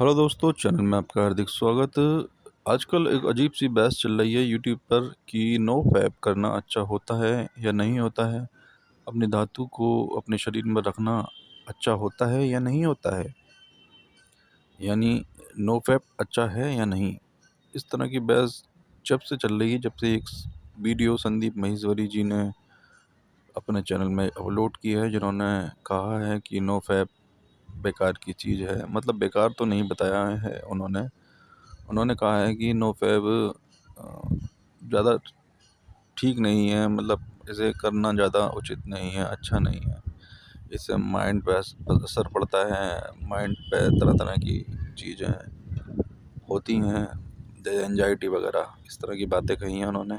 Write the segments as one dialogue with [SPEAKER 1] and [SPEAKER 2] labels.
[SPEAKER 1] Hello दोस्तों, channel में आपका हार्दिक स्वागत। आजकल एक अजीब सी बहस चल रही है यूट्यूब पर कि नो फैप करना अच्छा होता है या नहीं होता है। अपनी धातु को अपने शरीर में रखना अच्छा होता है या नहीं होता है, यानी नो फैप अच्छा है या नहीं। इस तरह की बहस जब से चल रही है, जब से एक वीडियो संदीप महेश्वरी जी ने अपने चैनल में अपलोड की है, जिन्होंने कहा है कि नो फैप बेकार की चीज़ है। मतलब बेकार तो नहीं बताया है उन्होंने उन्होंने कहा है कि नो फैब ज़्यादा ठीक नहीं है, मतलब इसे करना ज़्यादा उचित नहीं है, अच्छा नहीं है। इससे माइंड पे असर पड़ता है, माइंड पे तरह तरह की चीज़ें होती हैं, जैसे एंजाइटी वगैरह, इस तरह की बातें कही हैं उन्होंने।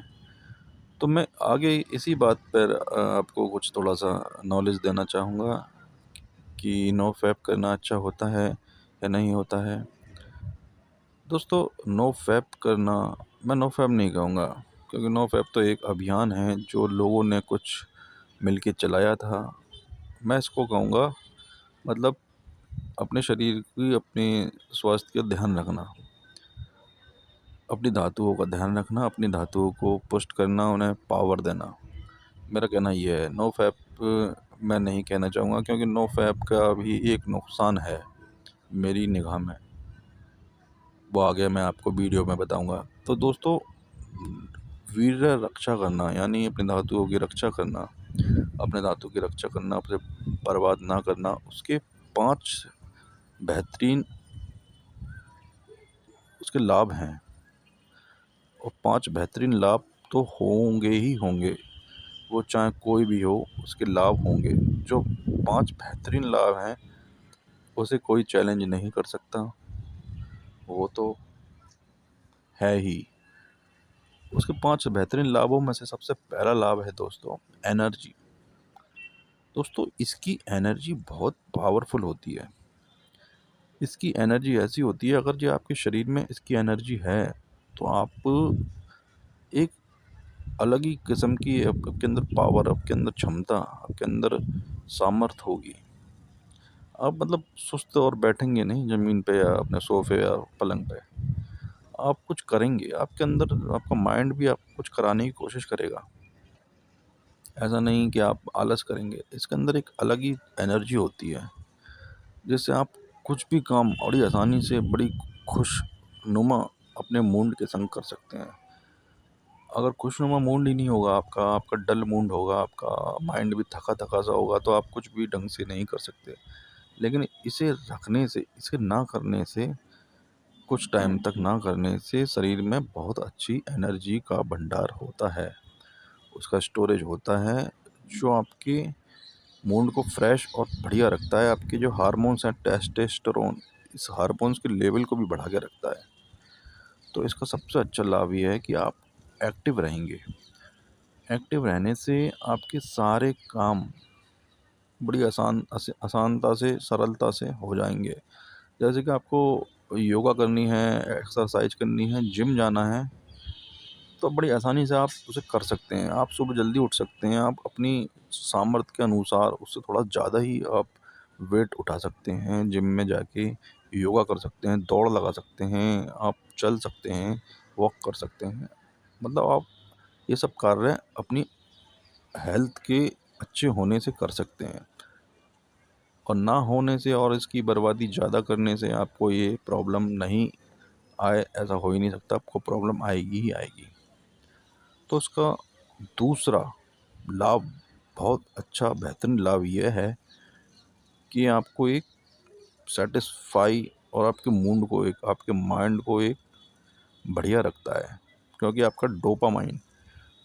[SPEAKER 1] तो मैं आगे इसी बात पर आपको कुछ थोड़ा सा नॉलेज देना चाहूँगा कि नो फैब करना अच्छा होता है या नहीं होता है। दोस्तों, नो फैप करना, मैं नो फैप नहीं कहूँगा, क्योंकि नो फैप तो एक अभियान है जो लोगों ने कुछ मिलके चलाया था। मैं इसको कहूँगा, मतलब अपने शरीर की, अपने स्वास्थ्य का ध्यान रखना, अपनी धातुओं का ध्यान रखना, अपनी धातुओं को पुष्ट करना, उन्हें पावर देना। मेरा कहना ये है। नो फैप मैं नहीं कहना चाहूँगा, क्योंकि नो फैप का भी एक नुकसान है मेरी निगाह में। वो आगे मैं आपको वीडियो में बताऊंगा। तो दोस्तों, वीर रक्षा करना यानी अपने धातुओं की रक्षा करना, अपने धातु की रक्षा करना, उसे बर्बाद ना करना, उसके 5 बेहतरीन उसके लाभ हैं। और 5 बेहतरीन लाभ तो होंगे ही होंगे, वो चाहे कोई भी हो, उसके लाभ होंगे। जो 5 बेहतरीन लाभ हैं, उसे कोई चैलेंज नहीं कर सकता, वो तो है ही। उसके 5 बेहतरीन लाभों में से सबसे पहला लाभ है दोस्तों, एनर्जी। दोस्तों, इसकी एनर्जी बहुत पावरफुल होती है। इसकी एनर्जी ऐसी होती है, अगर जो आपके शरीर में इसकी एनर्जी है, तो आप एक अलग ही किस्म की, आपके अंदर पावर, आपके अंदर क्षमता, आपके अंदर सामर्थ होगी। आप मतलब सुस्त और बैठेंगे नहीं ज़मीन पे या अपने सोफे या पलंग पे। आप कुछ करेंगे, आपके अंदर आपका माइंड भी आपको कुछ कराने की कोशिश करेगा। ऐसा नहीं कि आप आलस करेंगे। इसके अंदर एक अलग ही एनर्जी होती है, जिससे आप कुछ भी काम बड़ी आसानी से, बड़ी खुशनुमा अपने मूड के संग कर सकते हैं। अगर खुशनुमा मूड ही नहीं होगा आपका, आपका डल मूड होगा, आपका माइंड भी थका थका सा होगा, तो आप कुछ भी ढंग से नहीं कर सकते। लेकिन इसे रखने से, इसे ना करने से, कुछ टाइम तक ना करने से शरीर में बहुत अच्छी एनर्जी का भंडार होता है, उसका स्टोरेज होता है, जो आपके मूड को फ्रेश और बढ़िया रखता है। आपके जो हार्मोन्स हैं, टेस्टोस्टेरोन, इस हार्मोन्स के लेवल को भी बढ़ा के रखता है। तो इसका सबसे अच्छा लाभ ये है कि आप एक्टिव रहेंगे। एक्टिव रहने से आपके सारे काम बड़ी आसानता से, सरलता से हो जाएंगे। जैसे कि आपको योगा करनी है, एक्सरसाइज करनी है, जिम जाना है, तो बड़ी आसानी से आप उसे कर सकते हैं। आप सुबह जल्दी उठ सकते हैं, आप अपनी सामर्थ्य के अनुसार उससे थोड़ा ज़्यादा ही आप वेट उठा सकते हैं। जिम में जाके योगा कर सकते हैं, दौड़ लगा सकते हैं, आप चल सकते हैं, वॉक कर सकते हैं। मतलब आप ये सब कार्य अपनी हेल्थ के अच्छे होने से कर सकते हैं, और ना होने से और इसकी बर्बादी ज़्यादा करने से आपको ये प्रॉब्लम नहीं आए, ऐसा हो ही नहीं सकता। आपको प्रॉब्लम आएगी ही आएगी। तो उसका दूसरा लाभ, बहुत अच्छा बेहतरीन लाभ ये है कि आपको एक सेटिस्फाई और आपके मूड को, एक आपके माइंड को एक बढ़िया रखता है। क्योंकि आपका डोपामाइन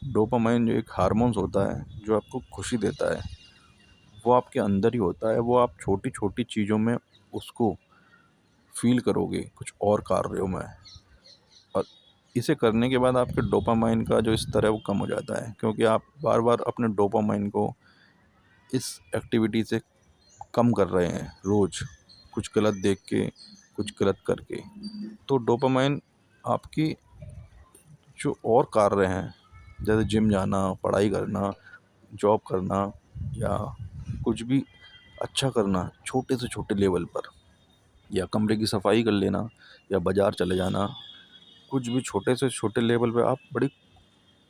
[SPEAKER 1] डोपामाइन जो एक हार्मोन्स होता है, जो आपको खुशी देता है, वो आपके अंदर ही होता है। वो आप छोटी छोटी चीज़ों में उसको फील करोगे, कुछ और कार्यों में। और इसे करने के बाद आपके डोपामाइन का जो स्तर है वो कम हो जाता है, क्योंकि आप बार बार अपने डोपामाइन को इस एक्टिविटी से कम कर रहे हैं, रोज़ कुछ गलत देख के, कुछ गलत करके। तो डोपामाइन आपकी जो और कार्य हैं, जैसे जिम जाना, पढ़ाई करना, जॉब करना, या कुछ भी अच्छा करना छोटे से छोटे लेवल पर, या कमरे की सफाई कर लेना या बाज़ार चले जाना, कुछ भी छोटे से छोटे लेवल पे आप बड़ी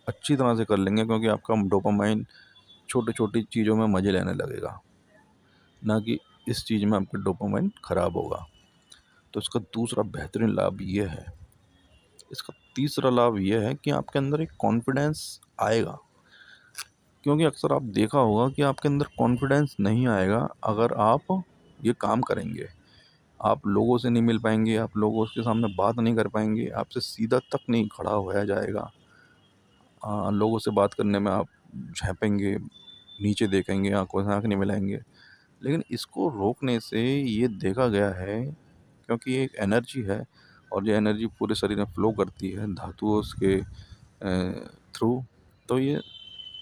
[SPEAKER 1] अच्छी तरह से कर लेंगे, क्योंकि आपका डोपामाइन छोटी छोटी चीज़ों में मज़े लेने लगेगा, ना कि इस चीज़ में आपका डोपामाइन ख़राब होगा। तो इसका दूसरा बेहतरीन लाभ ये है, इसका तीसरा लाभ ये है कि आपके अंदर एक कॉन्फिडेंस आएगा। क्योंकि अक्सर आप देखा होगा कि आपके अंदर कॉन्फिडेंस नहीं आएगा अगर आप ये काम करेंगे। आप लोगों से नहीं मिल पाएंगे, आप लोगों के सामने बात नहीं कर पाएंगे, आपसे सीधा तक नहीं खड़ा होया जाएगा। लोगों से बात करने में आप झेपेंगे, नीचे देखेंगे, आंखों से आंख नहीं मिलाएंगे। लेकिन इसको रोकने से ये देखा गया है, क्योंकि ये एक एनर्जी है और ये एनर्जी पूरे शरीर में फ्लो करती है धातुओं के थ्रू, तो ये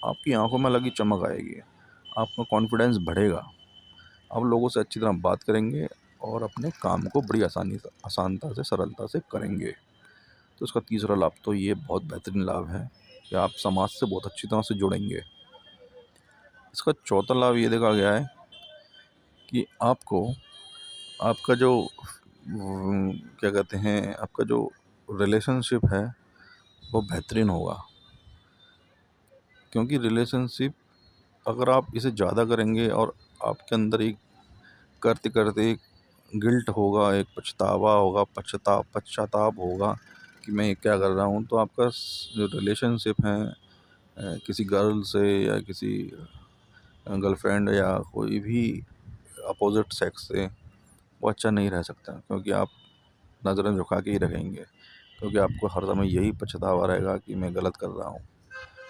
[SPEAKER 1] आपकी आंखों में अलग ही चमक आएगी, आपका कॉन्फिडेंस बढ़ेगा, आप लोगों से अच्छी तरह बात करेंगे और अपने काम को बड़ी आसानता से सरलता से करेंगे। तो इसका तीसरा लाभ तो ये बहुत बेहतरीन लाभ है कि आप समाज से बहुत अच्छी तरह से जुड़ेंगे। इसका चौथा लाभ ये देखा गया है कि आपको आपका जो क्या कहते हैं, आपका जो रिलेशनशिप है वो बेहतरीन होगा। क्योंकि रिलेशनशिप अगर आप इसे ज़्यादा करेंगे और आपके अंदर एक करते करते एक गिल्ट होगा, एक पछतावा होगा, पश्चाताप होगा कि मैं ये क्या कर रहा हूँ, तो आपका जो रिलेशनशिप है किसी गर्ल से या किसी गर्लफ्रेंड या कोई भी अपोजिट सेक्स से, वो अच्छा नहीं रह सकता, क्योंकि आप नज़रें झुका के ही रखेंगे, क्योंकि आपको हर समय यही पछतावा रहेगा कि मैं गलत कर रहा हूँ।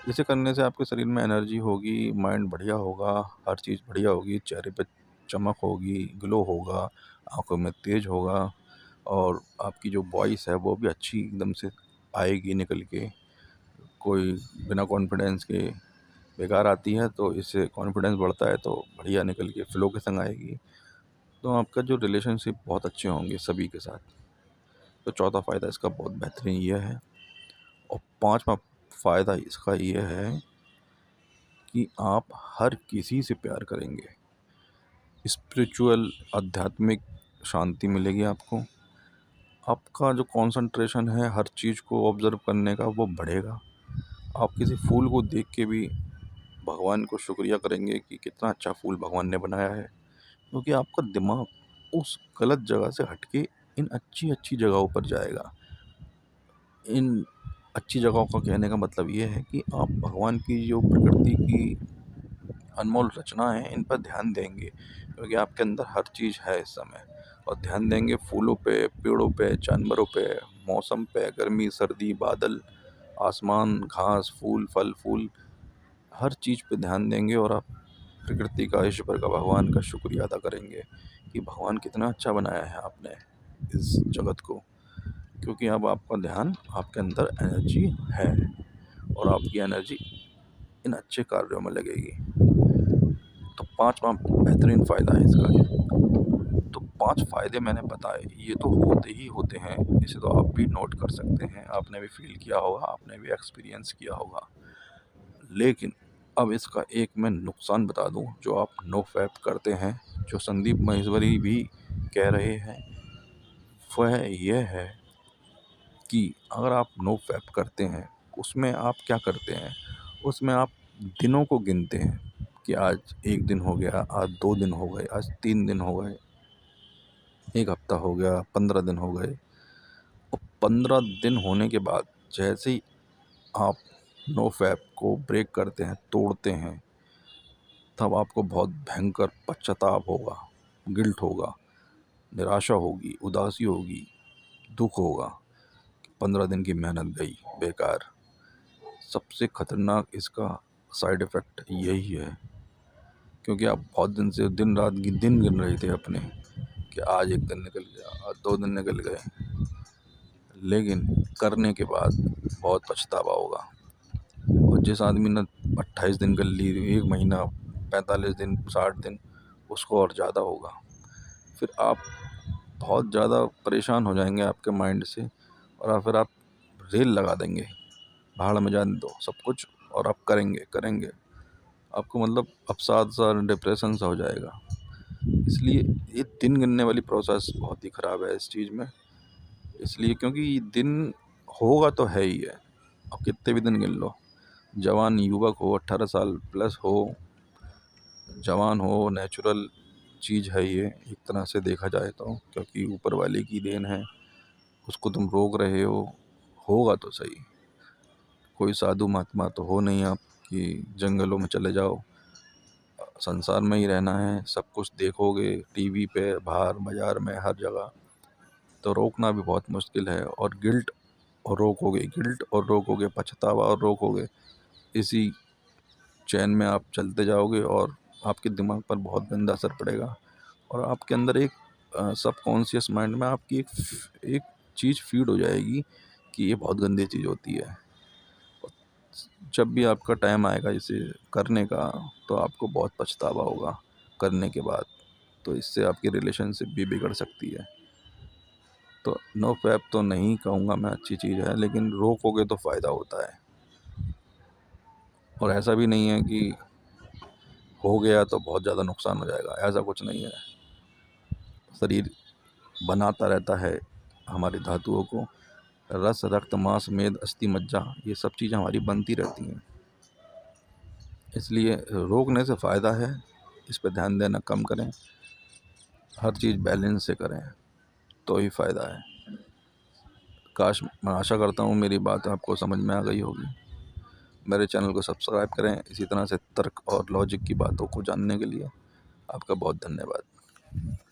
[SPEAKER 1] इसे करने से आपके शरीर में एनर्जी होगी, माइंड बढ़िया होगा, हर चीज़ बढ़िया होगी, चेहरे पे चमक होगी, ग्लो होगा, आंखों में तेज होगा और आपकी जो वॉइस है वो भी अच्छी एकदम से आएगी निकल के। कोई बिना कॉन्फिडेंस के बेकार आती है, तो इससे कॉन्फिडेंस बढ़ता है तो बढ़िया निकल के फ्लो के संग आएगी। तो आपका जो रिलेशनशिप बहुत अच्छे होंगे सभी के साथ। तो चौथा फ़ायदा इसका बहुत बेहतरीन ये है। और पांचवा फ़ायदा इसका ये है कि आप हर किसी से प्यार करेंगे, स्पिरिचुअल आध्यात्मिक शांति मिलेगी आपको, आपका जो कंसंट्रेशन है हर चीज़ को ऑब्ज़र्व करने का वो बढ़ेगा। आप किसी फूल को देख के भी भगवान को शुक्रिया करेंगे कि कितना अच्छा फूल भगवान ने बनाया है, क्योंकि आपका दिमाग उस गलत जगह से हट के इन अच्छी अच्छी जगहों पर जाएगा। इन अच्छी जगहों का कहने का मतलब ये है कि आप भगवान की जो प्रकृति की अनमोल रचना है इन पर ध्यान देंगे, क्योंकि आपके अंदर हर चीज़ है इस समय। और ध्यान देंगे फूलों पे, पेड़ों पे, जानवरों पे, मौसम पे, गर्मी सर्दी बादल, आसमान, घास, फूल, फल फूल, हर चीज़ पे ध्यान देंगे और आप प्रकृति का, ईश्वर का, भगवान का शुक्रिया अदा करेंगे कि भगवान कितना अच्छा बनाया है आपने इस जगत को, क्योंकि अब आपका ध्यान, आपके अंदर एनर्जी है और आपकी एनर्जी इन अच्छे कार्यों में लगेगी। तो पांचवा बेहतरीन फ़ायदा है इसका ये। तो 5 फ़ायदे मैंने बताए, ये तो होते ही होते हैं, इसे तो आप भी नोट कर सकते हैं, आपने भी फ़ील किया होगा, आपने भी एक्सपीरियंस किया होगा। लेकिन अब इसका एक मैं नुकसान बता दूं, जो आप नो फैप करते हैं, जो संदीप माहेश्वरी भी कह रहे हैं, वह यह है कि अगर आप नो फैप करते हैं, उसमें आप क्या करते हैं, उसमें आप दिनों को गिनते हैं कि आज 1 दिन हो गया, आज 2 दिन हो गए, आज 3 दिन हो गए, 1 हफ्ता हो गया, 15 दिन हो गए। और 15 दिन होने के बाद जैसे ही आप नो फैप को ब्रेक करते हैं, तोड़ते हैं, तब आपको बहुत भयंकर पश्चाताप होगा, गिल्ट होगा, निराशा होगी, उदासी होगी, दुख होगा कि 15 दिन की मेहनत गई बेकार। सबसे खतरनाक इसका साइड इफ़ेक्ट यही है, क्योंकि आप बहुत दिन से दिन रात दिन गिन रहे थे अपने कि आज 1 दिन निकल गया, आज 2 दिन निकल गए, लेकिन करने के बाद बहुत पछतावा होगा। और जिस आदमी ने 28 दिन कर ली, 1 महीना, 45 दिन, 60 दिन, उसको और ज़्यादा होगा। फिर आप बहुत ज़्यादा परेशान हो जाएंगे आपके माइंड से, और फिर आप रेल लगा देंगे, भाड़ में जाने दो सब कुछ, और आप करेंगे करेंगे, आपको मतलब अवसाद सा, डिप्रेशन सा हो जाएगा। इसलिए ये दिन गिनने वाली प्रोसेस बहुत ही ख़राब है इस चीज़ में। इसलिए क्योंकि दिन होगा तो है ही है, अब कितने भी दिन गिन लो। जवान युवक हो, 18 साल प्लस हो, जवान हो, नेचुरल चीज़ है ये एक तरह से देखा जाए तो, क्योंकि ऊपर वाले की देन है। उसको तुम रोक रहे हो, होगा तो सही। कोई साधु महात्मा तो हो नहीं आप कि जंगलों में चले जाओ। संसार में ही रहना है, सब कुछ देखोगे टीवी पे, बाहर बाज़ार में, हर जगह। तो रोकना भी बहुत मुश्किल है। और गिल्ट और रोकोगे, पछतावा और रोकोगे, इसी चैन में आप चलते जाओगे और आपके दिमाग पर बहुत गंदा असर पड़ेगा। और आपके अंदर एक सबकॉन्शियस माइंड में आपकी एक चीज़ फीड हो जाएगी कि ये बहुत गंदी चीज़ होती है। जब भी आपका टाइम आएगा इसे करने का, तो आपको बहुत पछतावा होगा करने के बाद। तो इससे आपकी रिलेशनशिप भी बिगड़ सकती है। तो नो फैप तो नहीं कहूँगा मैं, अच्छी चीज़ है, लेकिन रोकोगे तो फ़ायदा होता है। और ऐसा भी नहीं है कि हो गया तो बहुत ज़्यादा नुकसान हो जाएगा, ऐसा कुछ नहीं है। शरीर बनाता रहता है हमारी धातुओं को। रस, रक्त, मांस, मेद, अस्थि, मज्जा, ये सब चीज़ें हमारी बनती रहती हैं। इसलिए रोकने से फ़ायदा है, इस पे ध्यान देना कम करें, हर चीज़ बैलेंस से करें तो ही फ़ायदा है। काश, मैं आशा करता हूँ मेरी बात आपको समझ में आ गई होगी। मेरे चैनल को सब्सक्राइब करें इसी तरह से तर्क और लॉजिक की बातों को जानने के लिए। आपका बहुत धन्यवाद।